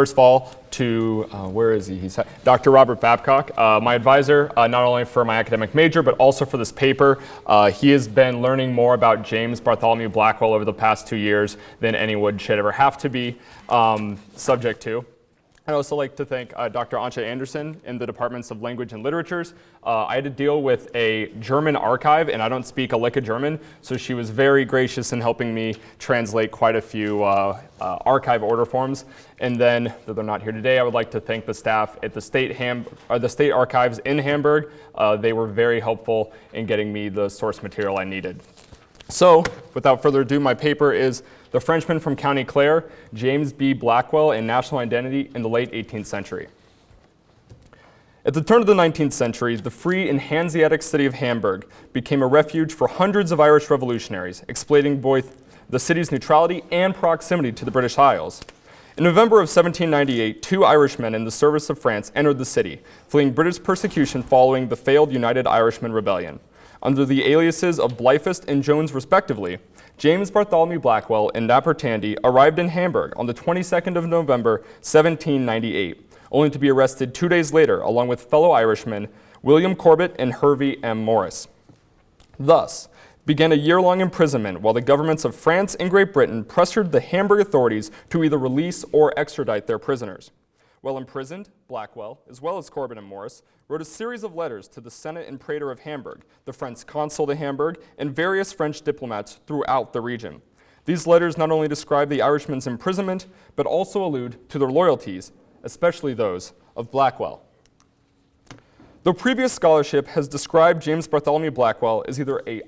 First of all, to, where is he? He's Dr. Robert Babcock, my advisor, not only for my academic major, but also for this paper. He has been learning more about James Bartholomew Blackwell over the past 2 years than anyone should ever have to be subject to. I'd also like to thank Dr. Antje Anderson in the Departments of Language and Literatures. I had to deal with a German archive, and I don't speak a lick of German, so she was very gracious in helping me translate quite a few archive order forms. And then, though they're not here today, I would like to thank the staff at the State Archives in Hamburg. They were very helpful in getting me the source material I needed. So, without further ado, my paper is The Frenchman from County Clare, James B. Blackwell and National Identity in the Late 18th Century. At the turn of the 19th century, the free and Hanseatic city of Hamburg became a refuge for hundreds of Irish revolutionaries, exploiting both the city's neutrality and proximity to the British Isles. In November of 1798, 2 Irishmen in the service of France entered the city, fleeing British persecution following the failed United Irishmen Rebellion. Under the aliases of Blyfest and Jones respectively, James Bartholomew Blackwell and Napper Tandy arrived in Hamburg on the 22nd of November, 1798, only to be arrested 2 days later along with fellow Irishmen William Corbett and Hervey M. Morris. Thus began a year-long imprisonment while the governments of France and Great Britain pressured the Hamburg authorities to either release or extradite their prisoners. While imprisoned, Blackwell, as well as Corbett and Morris, wrote a series of letters to the Senate and Praetor of Hamburg, the French consul to Hamburg, and various French diplomats throughout the region. These letters not only describe the Irishmen's imprisonment, but also allude to their loyalties, especially those of Blackwell. Though previous scholarship has described James Bartholomew Blackwell as either a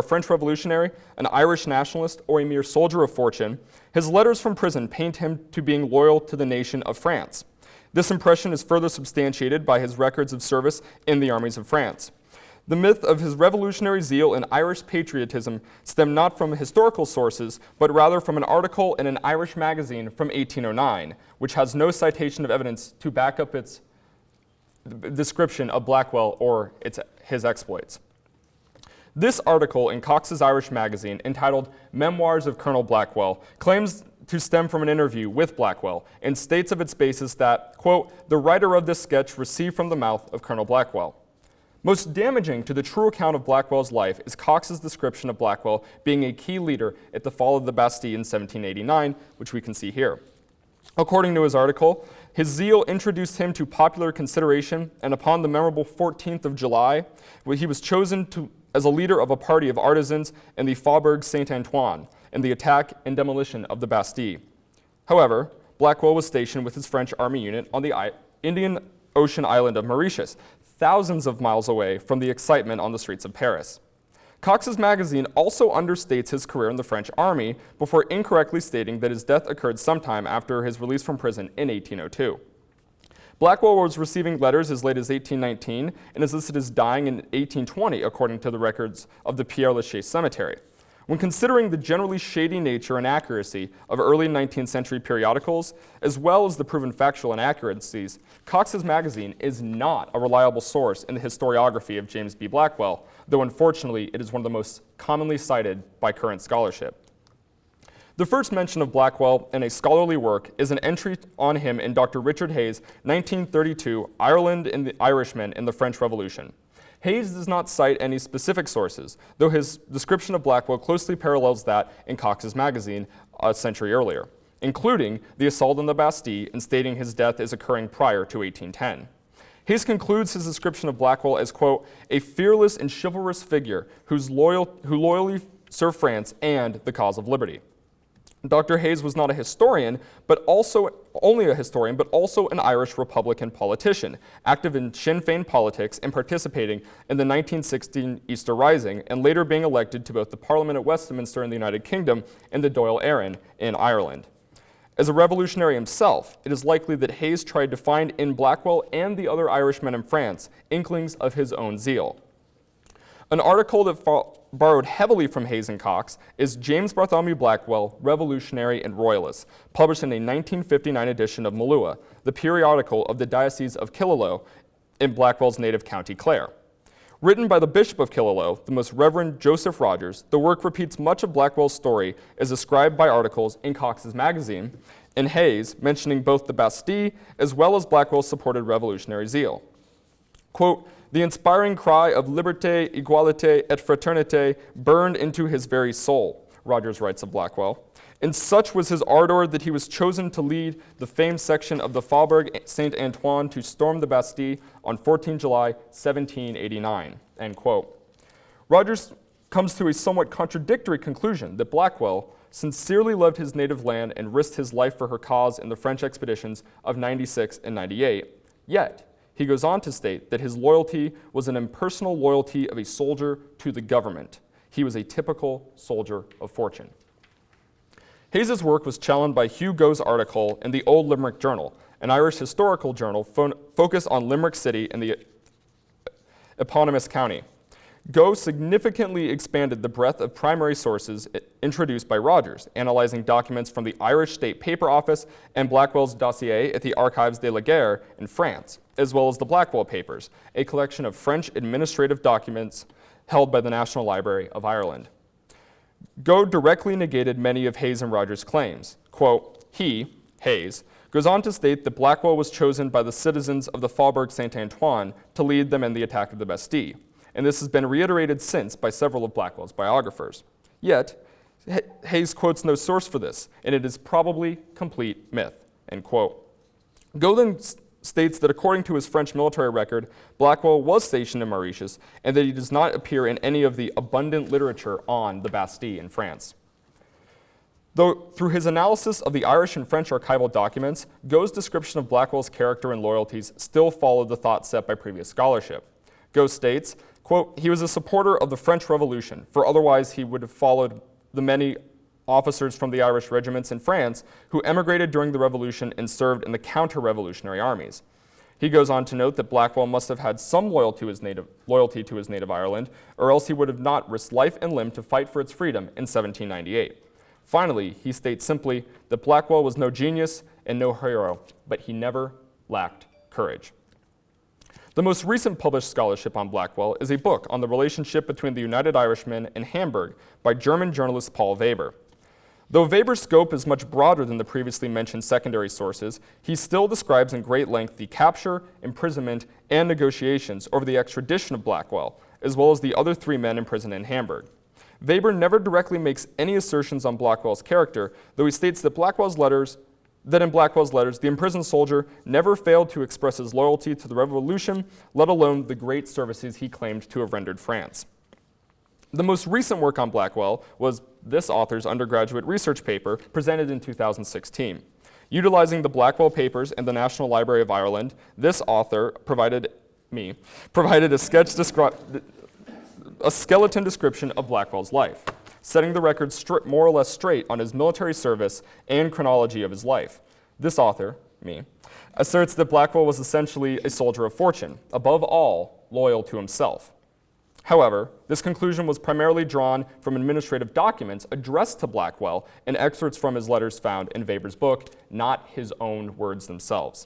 French revolutionary, an Irish nationalist, or a mere soldier of fortune, his letters from prison paint him to being loyal to the nation of France. This impression is further substantiated by his records of service in the armies of France. The myth of his revolutionary zeal and Irish patriotism stem not from historical sources, but rather from an article in an Irish magazine from 1809, which has no citation of evidence to back up its description of Blackwell or his exploits. This article in Cox's Irish magazine, entitled Memoirs of Colonel Blackwell, claims to stem from an interview with Blackwell and states of its basis that, quote, the writer of this sketch received from the mouth of Colonel Blackwell. Most damaging to the true account of Blackwell's life is Cox's description of Blackwell being a key leader at the fall of the Bastille in 1789, which we can see here. According to his article, his zeal introduced him to popular consideration, and upon the memorable 14th of July, he was chosen as a leader of a party of artisans in the Faubourg Saint-Antoine in the attack and demolition of the Bastille. However, Blackwell was stationed with his French army unit on the Indian Ocean island of Mauritius, thousands of miles away from the excitement on the streets of Paris. Cox's magazine also understates his career in the French army before incorrectly stating that his death occurred sometime after his release from prison in 1802. Blackwell was receiving letters as late as 1819 and is listed as dying in 1820 according to the records of the Père Lachaise Cemetery. When considering the generally shady nature and accuracy of early 19th century periodicals, as well as the proven factual inaccuracies, Cox's magazine is not a reliable source in the historiography of James B. Blackwell, though unfortunately it is one of the most commonly cited by current scholarship. The first mention of Blackwell in a scholarly work is an entry on him in Dr. Richard Hayes' 1932 Ireland and the Irishmen in the French Revolution. Hayes does not cite any specific sources, though his description of Blackwell closely parallels that in Cox's magazine a century earlier, including the assault on the Bastille and stating his death is occurring prior to 1810. Hayes concludes his description of Blackwell as, quote, a fearless and chivalrous figure who loyally served France and the cause of liberty. Dr. Hayes was not a historian, but also an Irish Republican politician, active in Sinn Féin politics and participating in the 1916 Easter Rising, and later being elected to both the Parliament at Westminster in the United Kingdom and the Dáil Éireann in Ireland. As a revolutionary himself, it is likely that Hayes tried to find in Blackwell and the other Irishmen in France inklings of his own zeal. An article that borrowed heavily from Hayes and Cox is James Bartholomew Blackwell, Revolutionary and Royalist, published in a 1959 edition of Malua, the periodical of the Diocese of Killaloe in Blackwell's native County Clare. Written by the Bishop of Killaloe, the Most Reverend Joseph Rogers, the work repeats much of Blackwell's story as described by articles in Cox's magazine and Hayes mentioning both the Bastille as well as Blackwell's supported revolutionary zeal. Quote, "The inspiring cry of liberté, égalité, et fraternité burned into his very soul," Rogers writes of Blackwell. And such was his ardor that he was chosen to lead the famed section of the Faubourg Saint-Antoine to storm the Bastille on 14 July 1789, end quote. Rogers comes to a somewhat contradictory conclusion that Blackwell sincerely loved his native land and risked his life for her cause in the French expeditions of 96 and 98. Yet, he goes on to state that his loyalty was an impersonal loyalty of a soldier to the government. He was a typical soldier of fortune. Hayes's work was challenged by Hugh Gough's article in the Old Limerick Journal, an Irish historical journal focused on Limerick City and the eponymous county. Gough significantly expanded the breadth of primary sources introduced by Rogers, analyzing documents from the Irish State Paper Office and Blackwell's dossier at the Archives de la Guerre in France, as well as the Blackwell Papers, a collection of French administrative documents held by the National Library of Ireland. Gough directly negated many of Hayes and Rogers' claims. Quote, he, Hayes, goes on to state that Blackwell was chosen by the citizens of the Faubourg Saint-Antoine to lead them in the attack of the Bastille, and this has been reiterated since by several of Blackwell's biographers. Yet, Hayes quotes no source for this, and it is probably complete myth, end quote. Gough then states that according to his French military record, Blackwell was stationed in Mauritius and that he does not appear in any of the abundant literature on the Bastille in France. Though through his analysis of the Irish and French archival documents, Gough's description of Blackwell's character and loyalties still followed the thought set by previous scholarship. Gough states, quote, he was a supporter of the French Revolution, for otherwise he would have followed the many officers from the Irish regiments in France who emigrated during the Revolution and served in the counter-revolutionary armies. He goes on to note that Blackwell must have had some loyalty to his native Ireland, or else he would have not risked life and limb to fight for its freedom in 1798. Finally, he states simply that Blackwell was no genius and no hero, but he never lacked courage. The most recent published scholarship on Blackwell is a book on the relationship between the United Irishmen and Hamburg by German journalist Paul Weber. Though Weber's scope is much broader than the previously mentioned secondary sources, he still describes in great length the capture, imprisonment, and negotiations over the extradition of Blackwell, as well as the other 3 men imprisoned in Hamburg. Weber never directly makes any assertions on Blackwell's character, though he states that in Blackwell's letters, the imprisoned soldier never failed to express his loyalty to the revolution, let alone the great services he claimed to have rendered France. The most recent work on Blackwell was this author's undergraduate research paper presented in 2016. Utilizing the Blackwell papers and the National Library of Ireland, this author provided a skeleton description of Blackwell's life, setting the record more or less straight on his military service and chronology of his life. This author, asserts that Blackwell was essentially a soldier of fortune, above all, loyal to himself. However, this conclusion was primarily drawn from administrative documents addressed to Blackwell and excerpts from his letters found in Weber's book, not his own words themselves.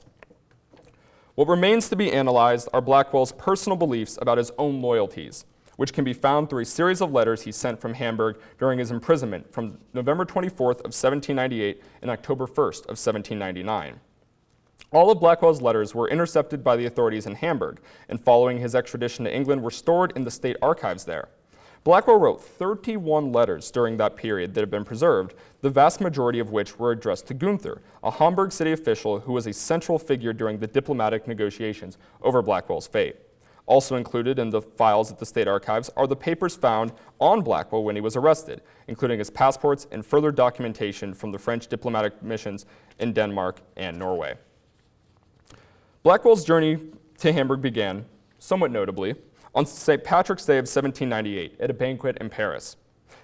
What remains to be analyzed are Blackwell's personal beliefs about his own loyalties, which can be found through a series of letters he sent from Hamburg during his imprisonment from November 24th of 1798 and October 1st of 1799. All of Blackwell's letters were intercepted by the authorities in Hamburg, and following his extradition to England were stored in the state archives there. Blackwell wrote 31 letters during that period that have been preserved, the vast majority of which were addressed to Gunther, a Hamburg city official who was a central figure during the diplomatic negotiations over Blackwell's fate. Also included in the files at the state archives are the papers found on Blackwell when he was arrested, including his passports and further documentation from the French diplomatic missions in Denmark and Norway. Blackwell's journey to Hamburg began, somewhat notably, on St. Patrick's Day of 1798 at a banquet in Paris.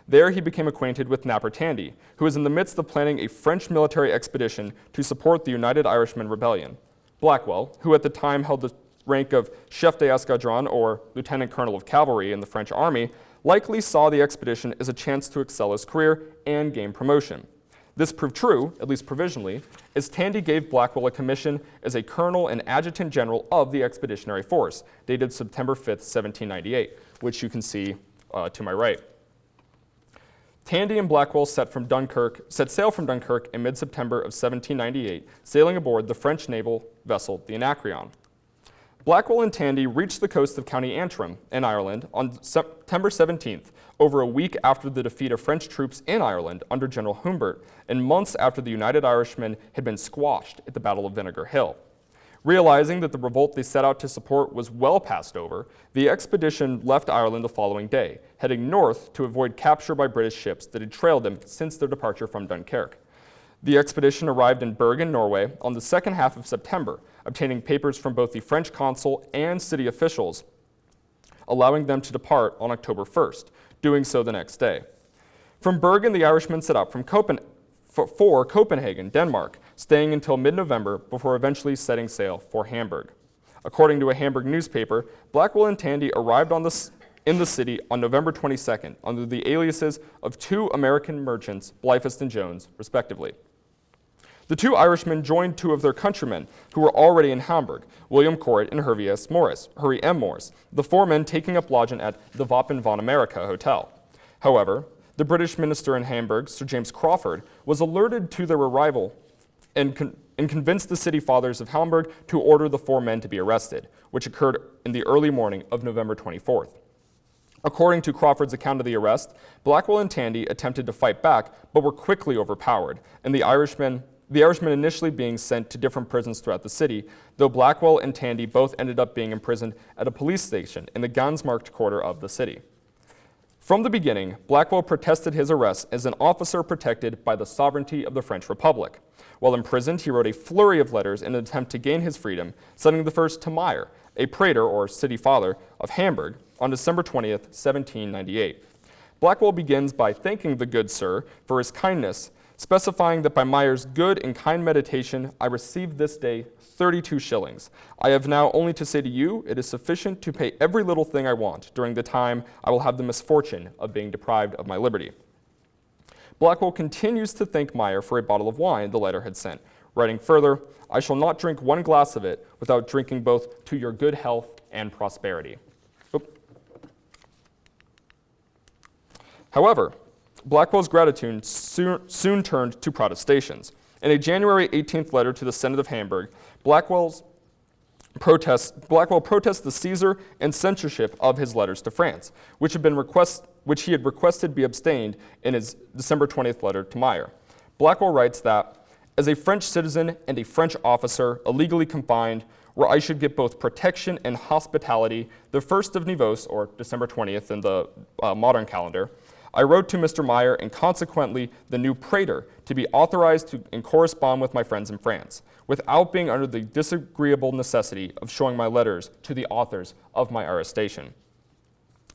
There he became acquainted with Napper Tandy, who was in the midst of planning a French military expedition to support the United Irishmen Rebellion. Blackwell, who at the time held the rank of chef d'escadron, or lieutenant colonel of cavalry in the French army, likely saw the expedition as a chance to excel his career and gain promotion. This proved true, at least provisionally, as Tandy gave Blackwell a commission as a colonel and adjutant general of the expeditionary force, dated September 5th, 1798, which you can see to my right. Tandy and Blackwell set sail from Dunkirk in mid-September of 1798, sailing aboard the French naval vessel, the Anacreon. Blackwell and Tandy reached the coast of County Antrim in Ireland on September 17th, over a week after the defeat of French troops in Ireland under General Humbert, and months after the United Irishmen had been squashed at the Battle of Vinegar Hill. Realizing that the revolt they set out to support was well past over, the expedition left Ireland the following day, heading north to avoid capture by British ships that had trailed them since their departure from Dunkirk. The expedition arrived in Bergen, Norway, on the second half of September, obtaining papers from both the French consul and city officials, allowing them to depart on October 1st, doing so the next day. From Bergen, the Irishmen set out for Copenhagen, Denmark, staying until mid-November before eventually setting sail for Hamburg. According to a Hamburg newspaper, Blackwell and Tandy arrived in the city on November 22nd under the aliases of two American merchants, Blyfest and Jones, respectively. The two Irishmen joined two of their countrymen who were already in Hamburg, William Corrit and Hurry M. Morris, the four men taking up lodging at the Wappen von Amerika Hotel. However, the British minister in Hamburg, Sir James Crawford, was alerted to their arrival and convinced the city fathers of Hamburg to order the four men to be arrested, which occurred in the early morning of November 24th. According to Crawford's account of the arrest, Blackwell and Tandy attempted to fight back, but were quickly overpowered, and the Irishmen initially being sent to different prisons throughout the city, though Blackwell and Tandy both ended up being imprisoned at a police station in the Gansmarkt quarter of the city. From the beginning, Blackwell protested his arrest as an officer protected by the sovereignty of the French Republic. While imprisoned, he wrote a flurry of letters in an attempt to gain his freedom, sending the first to Meyer, a praetor or city father of Hamburg, on December 20th, 1798. Blackwell begins by thanking the good sir for his kindness, specifying that by Meyer's good and kind meditation, I received this day 32 shillings. I have now only to say to you, it is sufficient to pay every little thing I want during the time I will have the misfortune of being deprived of my liberty. Blackwell continues to thank Meyer for a bottle of wine the letter had sent, writing further, I shall not drink one glass of it without drinking both to your good health and prosperity. However, Blackwell's gratitude soon turned to protestations. In a January 18th letter to the Senate of Hamburg, Blackwell protests the seizure and censorship of his letters to France, which he had requested be abstained in his December 20th letter to Meyer. Blackwell writes that, as a French citizen and a French officer illegally confined, where I should get both protection and hospitality, the 1st of Nivose, or December 20th in the modern calendar, I wrote to Mr. Meyer and consequently the new praetor to be authorized to correspond with my friends in France, without being under the disagreeable necessity of showing my letters to the authors of my arrestation.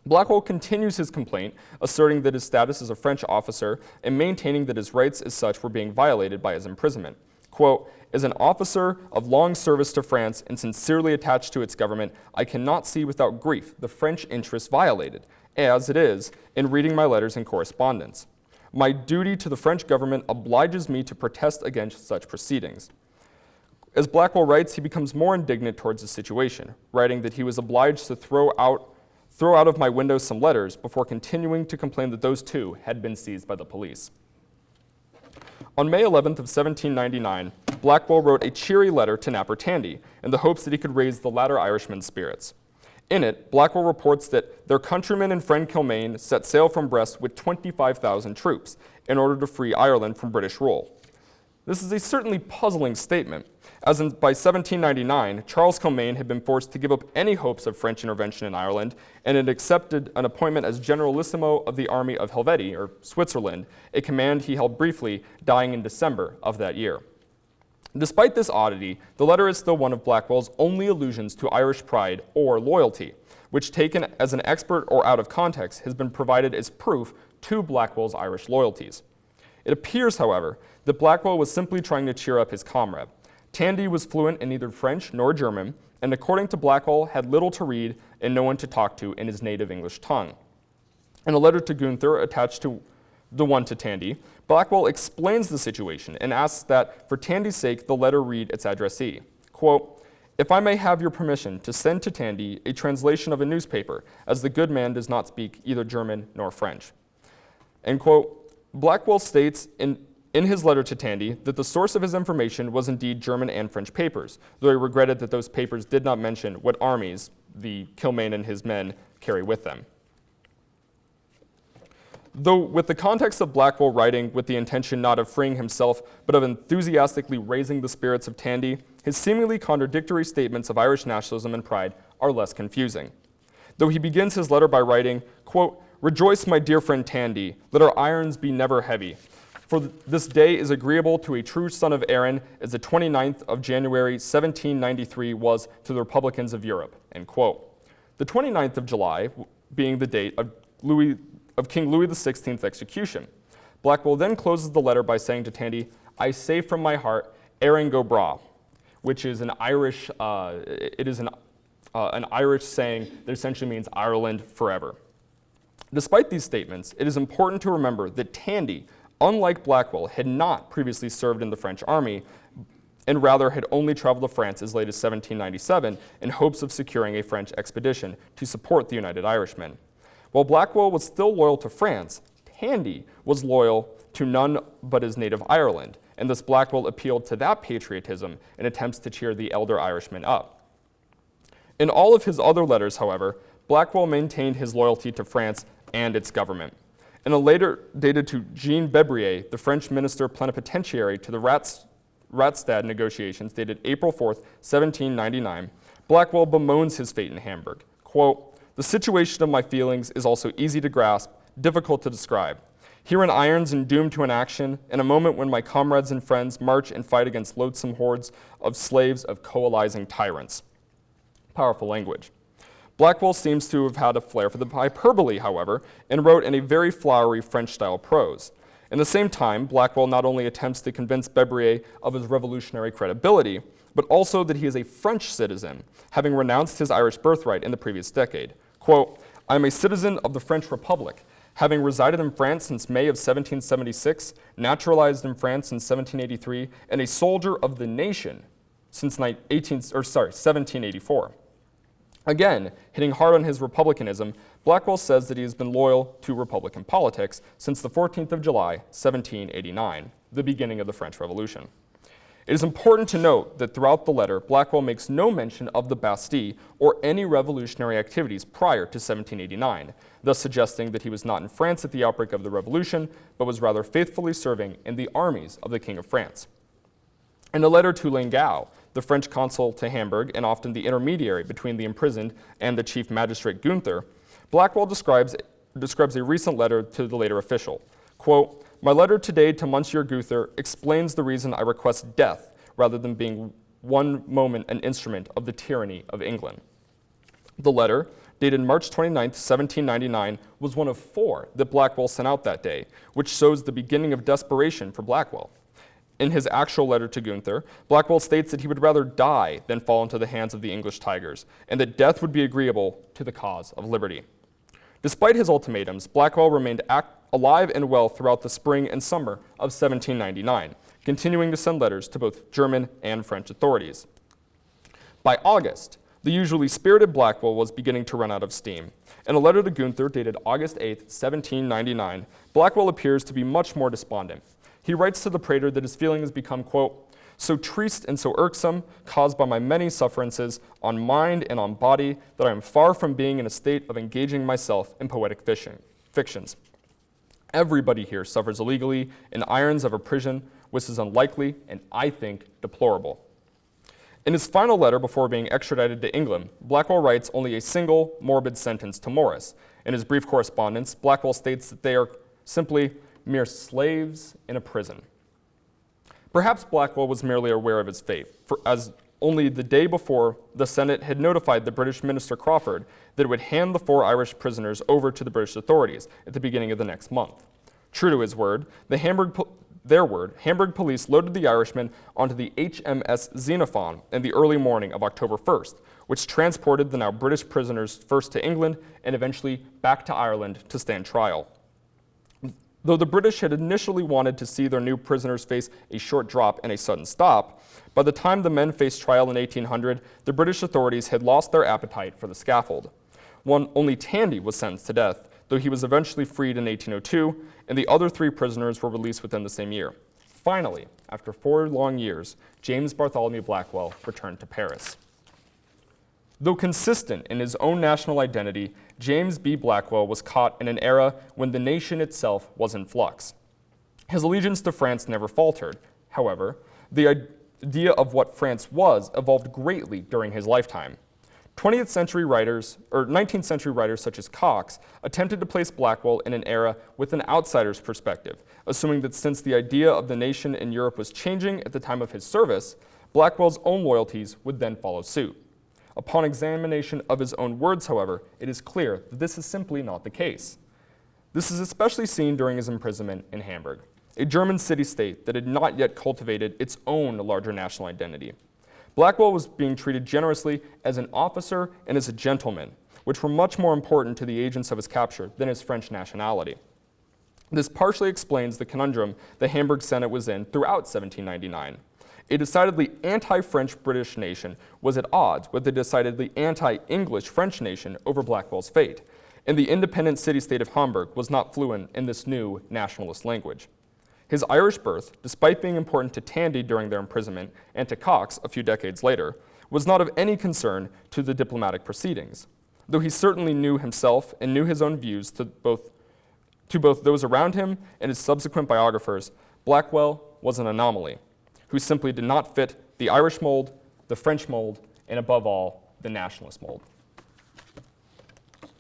Blackwell continues his complaint, asserting that his status as a French officer and maintaining that his rights as such were being violated by his imprisonment. Quote, as an officer of long service to France and sincerely attached to its government, I cannot see without grief the French interests violated, as it is, in reading my letters and correspondence. My duty to the French government obliges me to protest against such proceedings. As Blackwell writes, he becomes more indignant towards the situation, writing that he was obliged to throw out of my window some letters before continuing to complain that those too had been seized by the police. On May 11th of 1799, Blackwell wrote a cheery letter to Napper Tandy in the hopes that he could raise the latter Irishman's spirits. In it, Blackwell reports that their countryman and friend Kilmaine set sail from Brest with 25,000 troops in order to free Ireland from British rule. This is a certainly puzzling statement, as by 1799, Charles Kilmaine had been forced to give up any hopes of French intervention in Ireland and had accepted an appointment as Generalissimo of the Army of Helvetii, or Switzerland, a command he held briefly, dying in December of that year. Despite this oddity, the letter is still one of Blackwell's only allusions to Irish pride or loyalty, which taken as an expert or out of context has been provided as proof to Blackwell's Irish loyalties. It appears, however, that Blackwell was simply trying to cheer up his comrade. Tandy was fluent in neither French nor German, and according to Blackwell, had little to read and no one to talk to in his native English tongue. In a letter to Gunther attached to the one to Tandy, Blackwell explains the situation and asks that, for Tandy's sake, the letter read its addressee. Quote, if I may have your permission to send to Tandy a translation of a newspaper, as the good man does not speak either German nor French. End quote. Blackwell states in his letter to Tandy that the source of his information was indeed German and French papers, though he regretted that those papers did not mention what armies the Kilmaine and his men carry with them. Though with the context of Blackwell writing with the intention not of freeing himself, but of enthusiastically raising the spirits of Tandy, his seemingly contradictory statements of Irish nationalism and pride are less confusing. Though he begins his letter by writing, quote, "Rejoice, my dear friend Tandy, let our irons be never heavy. For this day is agreeable to a true son of Erin, as the 29th of January, 1793 was to the Republicans of Europe," end quote. The 29th of July being the date of King Louis XVI's execution. Blackwell then closes the letter by saying to Tandy, "I say from my heart, Erin go bra," which is an Irish, an Irish saying that essentially means Ireland forever. Despite these statements, it is important to remember that Tandy, unlike Blackwell, had not previously served in the French army, and rather had only traveled to France as late as 1797 in hopes of securing a French expedition to support the United Irishmen. While Blackwell was still loyal to France, Tandy was loyal to none but his native Ireland, and thus Blackwell appealed to that patriotism in attempts to cheer the elder Irishmen up. In all of his other letters, however, Blackwell maintained his loyalty to France and its government. In a letter dated to Jean Bebrier, the French minister plenipotentiary to the Rastatt negotiations dated April 4th, 1799, Blackwell bemoans his fate in Hamburg. Quote, "The situation of my feelings is also easy to grasp, difficult to describe. Here in irons and doomed to inaction, in a moment when my comrades and friends march and fight against loathsome hordes of slaves of coalescing tyrants." Powerful language. Blackwell seems to have had a flair for the hyperbole, however, and wrote in a very flowery French-style prose. In the same time, Blackwell not only attempts to convince Bebrier of his revolutionary credibility, but also that he is a French citizen, having renounced his Irish birthright in the previous decade. Quote, "I am a citizen of the French Republic, having resided in France since May of 1776, naturalized in France in 1783, and a soldier of the nation since 1784. Again, hitting hard on his republicanism, Blackwell says that he has been loyal to Republican politics since the 14th of July, 1789, the beginning of the French Revolution. It is important to note that throughout the letter, Blackwell makes no mention of the Bastille or any revolutionary activities prior to 1789, thus suggesting that he was not in France at the outbreak of the Revolution, but was rather faithfully serving in the armies of the King of France. In a letter to Langau, the French consul to Hamburg and often the intermediary between the imprisoned and the chief magistrate Gunther, Blackwell describes a recent letter to the later official. Quote, "My letter today to Monsieur Gunther explains the reason I request death rather than being one moment an instrument of the tyranny of England." The letter, dated March 29, 1799, was one of 4 that Blackwell sent out that day, which shows the beginning of desperation for Blackwell. In his actual letter to Gunther, Blackwell states that he would rather die than fall into the hands of the English tigers, and that death would be agreeable to the cause of liberty. Despite his ultimatums, Blackwell remained alive and well throughout the spring and summer of 1799, continuing to send letters to both German and French authorities. By August, the usually spirited Blackwell was beginning to run out of steam. In a letter to Gunther dated August 8, 1799, Blackwell appears to be much more despondent. He writes to the praetor that his feeling has become, quote, "so triste and so irksome, caused by my many sufferances on mind and on body, that I am far from being in a state of engaging myself in poetic fictions. Everybody here suffers illegally in irons of a prison, which is unlikely and, I think, deplorable." In his final letter before being extradited to England, Blackwell writes only a single morbid sentence to Morris. In his brief correspondence, Blackwell states that they are simply mere slaves in a prison. Perhaps Blackwell was merely aware of his fate, as only the day before the Senate had notified the British minister Crawford that it would hand the 4 Irish prisoners over to the British authorities at the beginning of the next month. True to his word, Hamburg police loaded the Irishmen onto the HMS Xenophon in the early morning of October 1st, which transported the now British prisoners first to England and eventually back to Ireland to stand trial. Though the British had initially wanted to see their new prisoners face a short drop and a sudden stop, by the time the men faced trial in 1800, the British authorities had lost their appetite for the scaffold. Only Tandy was sentenced to death, though he was eventually freed in 1802, and the other 3 prisoners were released within the same year. Finally, after 4 long years, James Bartholomew Blackwell returned to Paris. Though consistent in his own national identity, James B. Blackwell was caught in an era when the nation itself was in flux. His allegiance to France never faltered. However, the idea of what France was evolved greatly during his lifetime. 19th century writers such as Cox attempted to place Blackwell in an era with an outsider's perspective, assuming that since the idea of the nation in Europe was changing at the time of his service, Blackwell's own loyalties would then follow suit. Upon examination of his own words, however, it is clear that this is simply not the case. This is especially seen during his imprisonment in Hamburg, a German city-state that had not yet cultivated its own larger national identity. Blackwell was being treated generously as an officer and as a gentleman, which were much more important to the agents of his capture than his French nationality. This partially explains the conundrum the Hamburg Senate was in throughout 1799. A decidedly anti-French British nation was at odds with the decidedly anti-English French nation over Blackwell's fate, and the independent city-state of Hamburg was not fluent in this new nationalist language. His Irish birth, despite being important to Tandy during their imprisonment and to Cox a few decades later, was not of any concern to the diplomatic proceedings, though he certainly knew himself and knew his own views to both those around him and his subsequent biographers. Blackwell was an anomaly who simply did not fit the Irish mold, the French mold, and above all, the nationalist mold.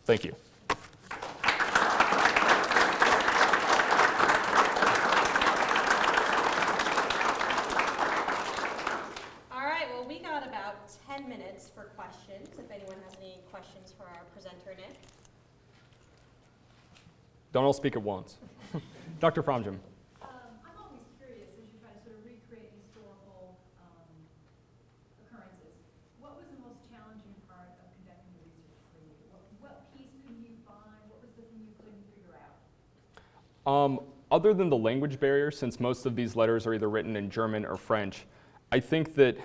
Thank you. All right, well, we got about 10 minutes for questions, if anyone has any questions for our presenter, Nick. Don't all speak at once. Dr. Fromjum. I'm always curious as you try to sort of recreate historical occurrences. What was the most challenging part of conducting the research for you? What piece couldn't you find? What was the thing you couldn't figure out? Other than the language barrier, since most of these letters are either written in German or French, I think that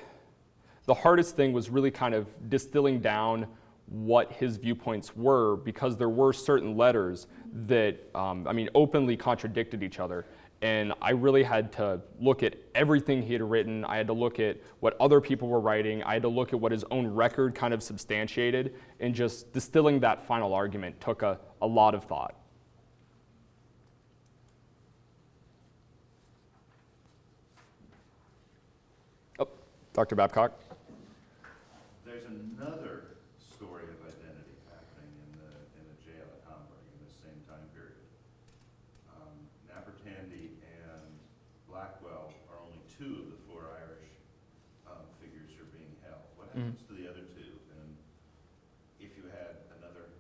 the hardest thing was really kind of distilling down what his viewpoints were, because there were certain letters that, openly contradicted each other. And I really had to look at everything he had written. I had to look at what other people were writing. I had to look at what his own record kind of substantiated. And just distilling that final argument took a lot of thought. Oh, Dr. Babcock. There's another story of identity happening in the jail at Hamburg in the same time period. Napper Tandy and Blackwell are only 2 of the 4 Irish figures who are being held. What happens to the other 2? And if you had another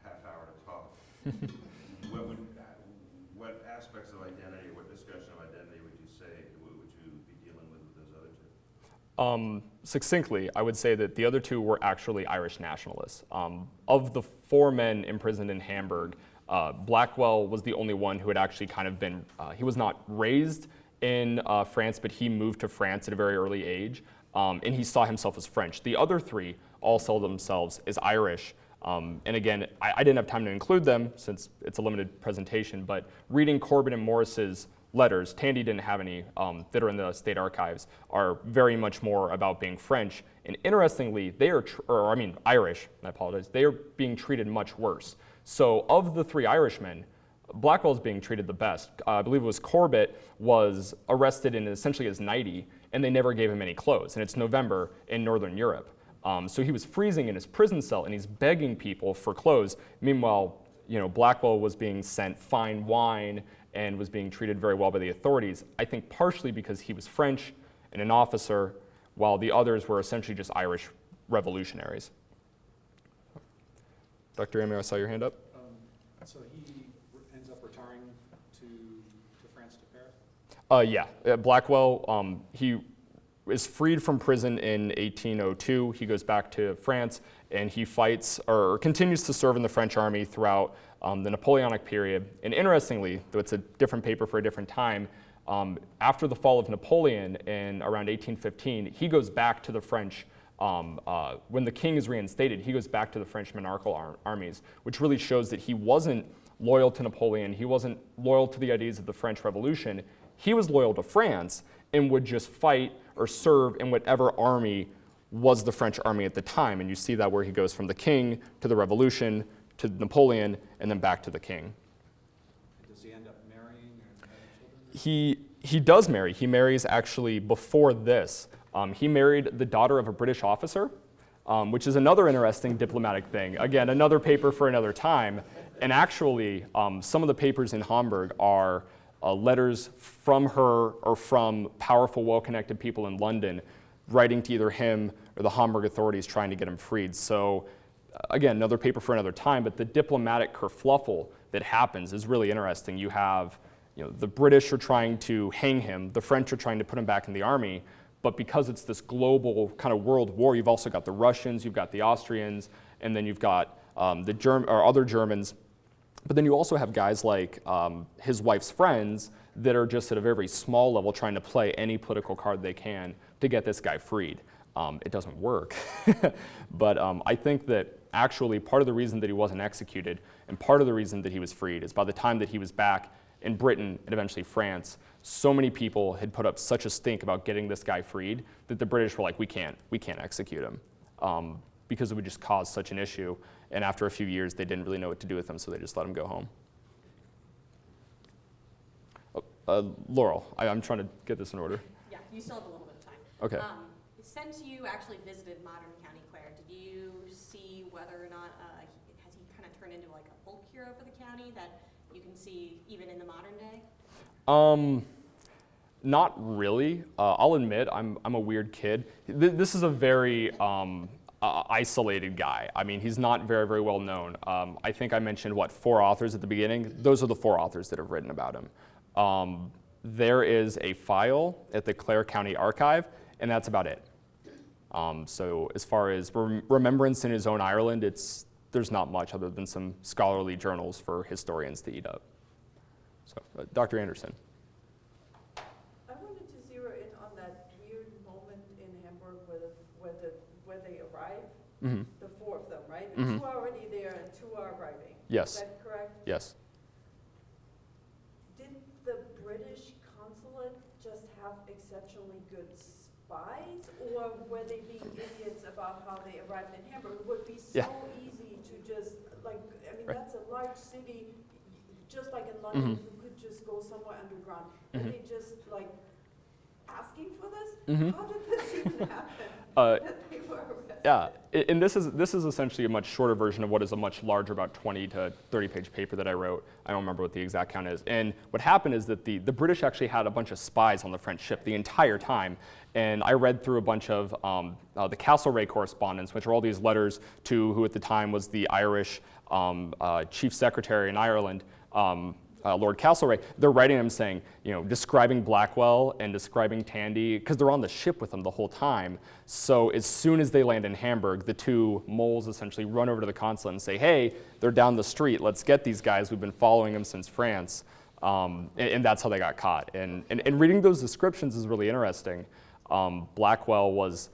half hour to talk, what aspects of identity, what discussion of identity would you be dealing with those other 2? Succinctly, I would say that the other 2 were actually Irish nationalists. Of the 4 men imprisoned in Hamburg, Blackwell was the only one who had actually kind of been, he was not raised in France, but he moved to France at a very early age, and he saw himself as French. The other 3 all saw themselves as Irish. And again, I didn't have time to include them since it's a limited presentation, but reading Corbett and Morris's letters, Tandy didn't have any that are in the state archives, are very much more about being French. And interestingly, they are, Irish, I apologize, they are being treated much worse. So of the 3 Irishmen, Blackwell's being treated the best. I believe it was Corbett was arrested in essentially his nightie, and they never gave him any clothes. And it's November in Northern Europe. So he was freezing in his prison cell, and he's begging people for clothes. Meanwhile, Blackwell was being sent fine wine and was being treated very well by the authorities, I think partially because he was French and an officer, while the others were essentially just Irish revolutionaries. Dr. Amir, I saw your hand up. So he ends up retiring to France, to Paris? Yeah, Blackwell, he is freed from prison in 1802. He goes back to France, and he fights or continues to serve in the French army throughout the Napoleonic period. And interestingly, though it's a different paper for a different time, after the fall of Napoleon in around 1815, he goes back to the French, when the king is reinstated, he goes back to the French monarchical armies, which really shows that he wasn't loyal to Napoleon. He wasn't loyal to the ideas of the French Revolution. He was loyal to France and would just fight or serve in whatever army was the French army at the time. And you see that where he goes from the king to the Revolution to Napoleon and then back to the king. Does he end up marrying or having children? He does marry. He marries actually before this. He married the daughter of a British officer, which is another interesting diplomatic thing. Again, another paper for another time. And actually, some of the papers in Hamburg are letters from her or from powerful, well-connected people in London writing to either him or the Hamburg authorities trying to get him freed. So again, another paper for another time, but the diplomatic kerfluffle that happens is really interesting. You have, the British are trying to hang him, the French are trying to put him back in the army, but because it's this global kind of world war, you've also got the Russians, you've got the Austrians, and then you've got other Germans. But then you also have guys like his wife's friends that are just at a very small level trying to play any political card they can to get this guy freed. It doesn't work. But I think that actually part of the reason that he wasn't executed and part of the reason that he was freed is by the time that he was back in Britain and eventually France, so many people had put up such a stink about getting this guy freed that the British were like, we can't execute him because it would just cause such an issue. And after a few years, they didn't really know what to do with him, so they just let him go home. Laurel, I'm trying to get this in order. Yeah, you still have a little bit of time. Okay. Since you actually visited modern County Clare, did you see whether or not has he kind of turned into like a folk hero for the county that you can see even in the modern day? Not really. I'll admit I'm a weird kid. This is a very isolated guy. I mean, he's not very, very well known. I think I mentioned, 4 authors at the beginning? Those are the 4 authors that have written about him. There is a file at the Clare County Archive, and that's about it. So as far as remembrance in his own Ireland, there's not much other than some scholarly journals for historians to eat up. So, Dr. Anderson. I wanted to zero in on that weird moment in Hamburg where they arrive. Mm-hmm. The 4 of them, right? Mm-hmm. 2 are already there and 2 are arriving. Yes. Is that correct? Yes. Did the British consulate just have exceptionally good spies, or were they being idiots about how they arrived in Hamburg? It would be so easy to just, right. That's a large city, just like in London, you could just go somewhere underground. And they just, asking for this? How did this even happen? That they were arrested? Yeah, and this is essentially a much shorter version of what is a much larger, about 20 to 30 page paper that I wrote. I don't remember what the exact count is. And what happened is that the British actually had a bunch of spies on the French ship the entire time. And I read through a bunch of the Castlereagh correspondence, which are all these letters to who at the time was the Irish chief secretary in Ireland, Lord Castlereagh. They're writing him saying, describing Blackwell and describing Tandy, because they're on the ship with them the whole time. So as soon as they land in Hamburg, the 2 moles essentially run over to the consulate and say, hey, they're down the street. Let's get these guys. We've been following them since France. And that's how they got caught. And reading those descriptions is really interesting. Blackwell was,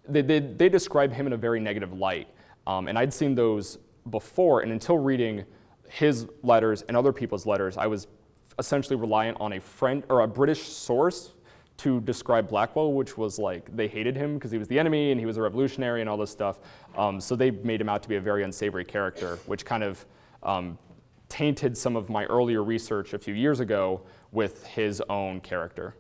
they describe him in a very negative light. And I'd seen those before, and until reading his letters and other people's letters, I was essentially reliant on a British source to describe Blackwell, which was like they hated him because he was the enemy and he was a revolutionary and all this stuff. So they made him out to be a very unsavory character, which kind of tainted some of my earlier research a few years ago with his own character.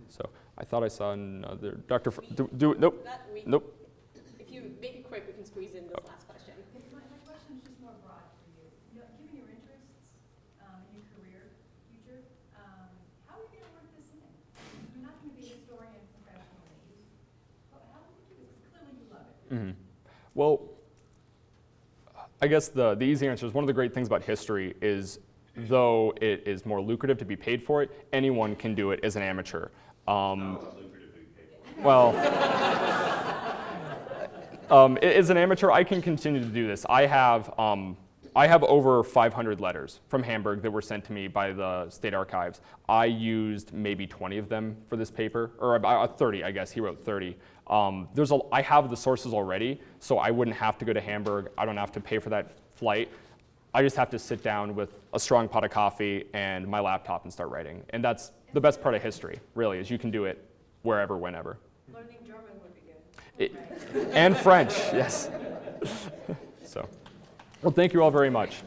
So I thought I saw another Dr. Nope. Nope. If you make it quick, we can squeeze in this last question. My question is just more broad for you. Given your interests, your career, future, how are you going to work this in? You're not going to be a historian professionally. How will you do this? Because clearly you love it. Mm-hmm. Well, I guess the easy answer is one of the great things about history is, though it is more lucrative to be paid for it, anyone can do it as an amateur. Well, as an amateur, I can continue to do this. I have over 500 letters from Hamburg that were sent to me by the state archives. I used maybe 20 of them for this paper, or about 30, I guess. He wrote 30. I have the sources already, so I wouldn't have to go to Hamburg. I don't have to pay for that flight. I just have to sit down with a strong pot of coffee and my laptop and start writing. And that's the best part of history, really, is you can do it wherever, whenever. Learning German would be good. And French, yes. So, well, thank you all very much.